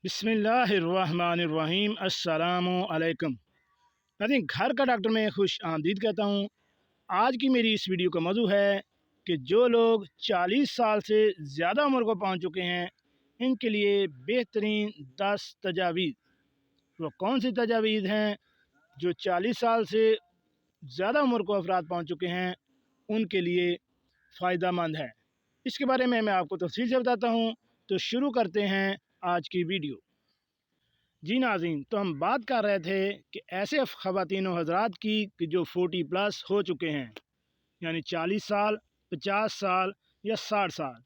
बिस्मिल्लाहिर्रहमानिर्रहीम अस्सलामु अलैकुम। नाज़रीन, घर का डॉक्टर में खुश आमदीद कहता हूँ। आज की मेरी इस वीडियो का मौजू है कि जो लोग 40 साल से ज़्यादा उम्र को पहुँच चुके हैं, इनके लिए बेहतरीन 10 तजावीज़। वो कौन सी तजावीज़ हैं जो 40 साल से ज़्यादा उम्र को अफराद पहुँच चुके हैं उनके लिए फ़ायदा मंद है। इसके बारे में मैं आपको तफसील से बताता हूँ। तो शुरू करते हैं आज की वीडियो। जी नाज़रीन, तो हम बात कर रहे थे कि ऐसे ख़वातीन व हज़रात की कि जो 40 प्लस हो चुके हैं, यानी 40 साल, 50 साल या 60 साल,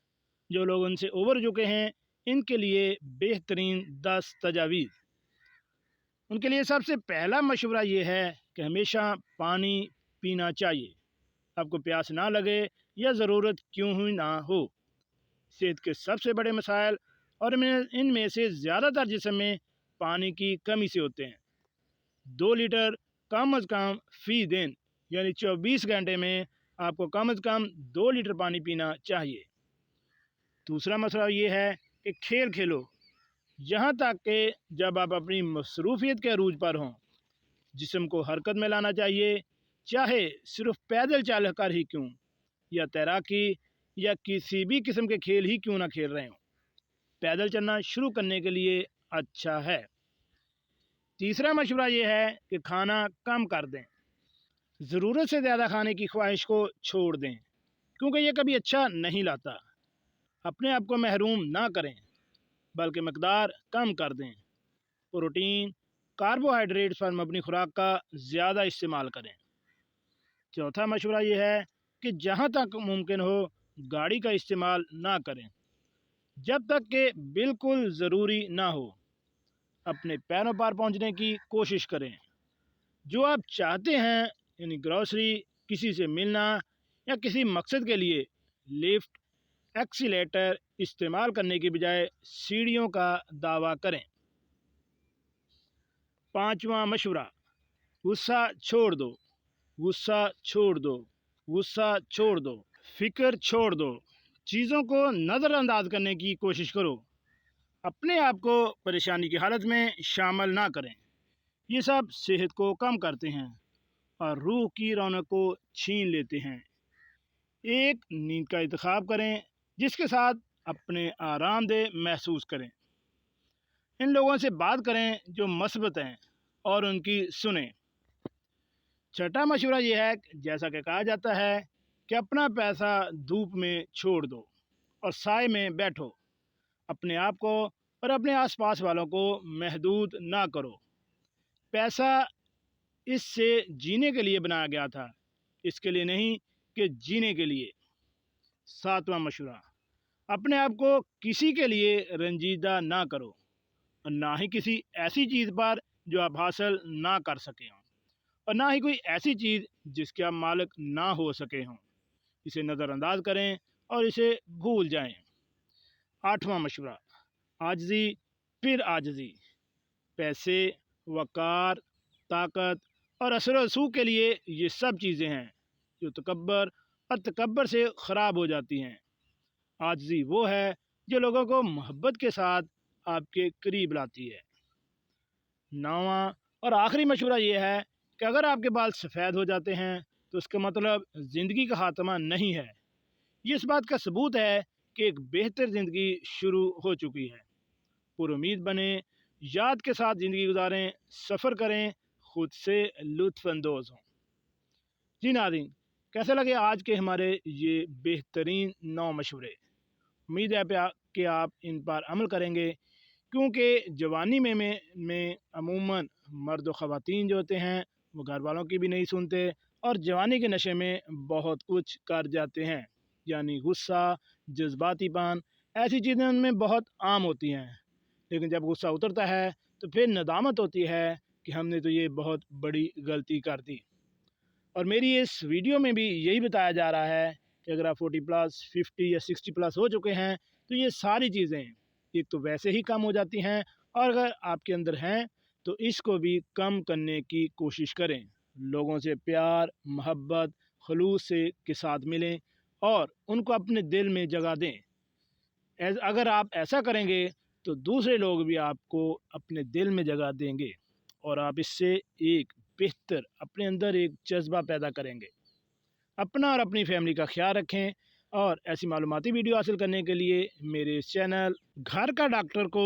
जो लोग उनसे ओवर चुके हैं, इनके लिए बेहतरीन 10 तजावीज़। उनके लिए सबसे पहला मशवरा ये है कि हमेशा पानी पीना चाहिए, आपको प्यास ना लगे या ज़रूरत क्यों ही ना हो। सेहत के सबसे बड़े मसाइल और इनमें से ज़्यादातर जिस्म में पानी की कमी से होते हैं। 2 लीटर कम अज़ कम फ़ी दिन, यानी 24 घंटे में आपको कम अज़ कम 2 लीटर पानी पीना चाहिए। दूसरा मसला ये है कि खेल खेलो, यहाँ तक कि जब आप अपनी मसरूफ़ियत के अरूज पर हों। जिस्म को हरकत में लाना चाहिए, चाहे सिर्फ पैदल चल कर ही क्यों, या तैराकी या किसी भी किस्म के खेल ही क्यों ना खेल रहे हों। पैदल चलना शुरू करने के लिए अच्छा है। तीसरा मशवरा ये है कि खाना कम कर दें। ज़रूरत से ज़्यादा खाने की ख्वाहिश को छोड़ दें, क्योंकि ये कभी अच्छा नहीं लाता। अपने आप को महरूम ना करें, बल्कि मकदार कम कर दें। प्रोटीन, कार्बोहाइड्रेट्स पर मबनी खुराक का ज़्यादा इस्तेमाल करें। चौथा मशवरा ये है कि जहाँ तक मुमकिन हो गाड़ी का इस्तेमाल ना करें, जब तक कि बिल्कुल ज़रूरी ना हो। अपने पैरों पर पहुंचने की कोशिश करें। जो आप चाहते हैं, यानी ग्रॉसरी, किसी से मिलना या किसी मकसद के लिए लिफ्ट, एक्सीलेटर इस्तेमाल करने की बजाय सीढ़ियों का दावा करें। पांचवा मशवरा, गुस्सा छोड़ दो, गुस्सा छोड़ दो, गुस्सा छोड़ दो, फिक्र छोड़ दो। चीज़ों को नज़रअंदाज करने की कोशिश करो। अपने आप को परेशानी की हालत में शामिल ना करें। ये सब सेहत को कम करते हैं और रूह की रौनक को छीन लेते हैं। एक नींद का इंतखाब करें जिसके साथ अपने आरामदेह महसूस करें। इन लोगों से बात करें जो मस्बत हैं और उनकी सुनें। छठा मशवरा ये है, जैसा कि कहा जाता है कि अपना पैसा धूप में छोड़ दो और साए में बैठो। अपने आप को और अपने आसपास वालों को महदूद ना करो। पैसा इससे जीने के लिए बनाया गया था, इसके लिए नहीं कि जीने के लिए। सातवां मशवरा, अपने आप को किसी के लिए रंजीदा ना करो और ना ही किसी ऐसी चीज़ पर जो आप हासिल ना कर सके हों, और ना ही कोई ऐसी चीज़ जिसके आप मालिक ना हो सके हों। इसे नज़रअंदाज करें और इसे भूल जाएं। आठवां मशवरा, आजिज़ी फिर आजिज़ी। पैसे, वक़ार, ताकत और असर रसूख के लिए ये सब चीज़ें हैं जो तकब्बर और तकब्बर से ख़राब हो जाती हैं। आजिज़ी वो है जो लोगों को मोहब्बत के साथ आपके करीब लाती है। नौवां और आखिरी मशवरा ये है कि अगर आपके बाल सफ़ेद हो जाते हैं तो उसका मतलब ज़िंदगी का ख़ात्मा नहीं है। ये इस बात का सबूत है कि एक बेहतर ज़िंदगी शुरू हो चुकी है। पुरुमीद बने, याद के साथ ज़िंदगी गुजारें, सफ़र करें, ख़ुद से लुत्फ़अंदोज़ हों। जी नाज़रीन, कैसे लगे आज के हमारे ये बेहतरीन 9 मशवरे। उम्मीद है कि आप इन पर अमल करेंगे, क्योंकि जवानी में अमूमन मर्द व ख़वातीन जो होते हैं वो घर वालों की भी नहीं सुनते और जवानी के नशे में बहुत कुछ कर जाते हैं। यानी गुस्सा, जज्बातीपन, ऐसी चीज़ें उनमें बहुत आम होती हैं। लेकिन जब गुस्सा उतरता है तो फिर नदामत होती है कि हमने तो ये बहुत बड़ी गलती कर दी। और मेरी इस वीडियो में भी यही बताया जा रहा है कि अगर आप 40 प्लस, 50 या 60 प्लस हो चुके हैं तो ये सारी चीज़ें एक तो वैसे ही कम हो जाती हैं, और अगर आपके अंदर हैं तो इसको भी कम करने की कोशिश करें। लोगों से प्यार, मोहब्बत, खलूस से के साथ मिलें और उनको अपने दिल में जगह दें। अगर आप ऐसा करेंगे تو دوسرے لوگ بھی آپ کو اپنے دل میں جگہ دیں گے اور آپ اس سے ایک بہتر اپنے اندر ایک جذبہ پیدا کریں گے۔ اپنا اور اپنی فیملی کا خیال رکھیں، اور ایسی معلوماتی ویڈیو حاصل کرنے کے لیے میرے چینل گھر کا ڈاکٹر کو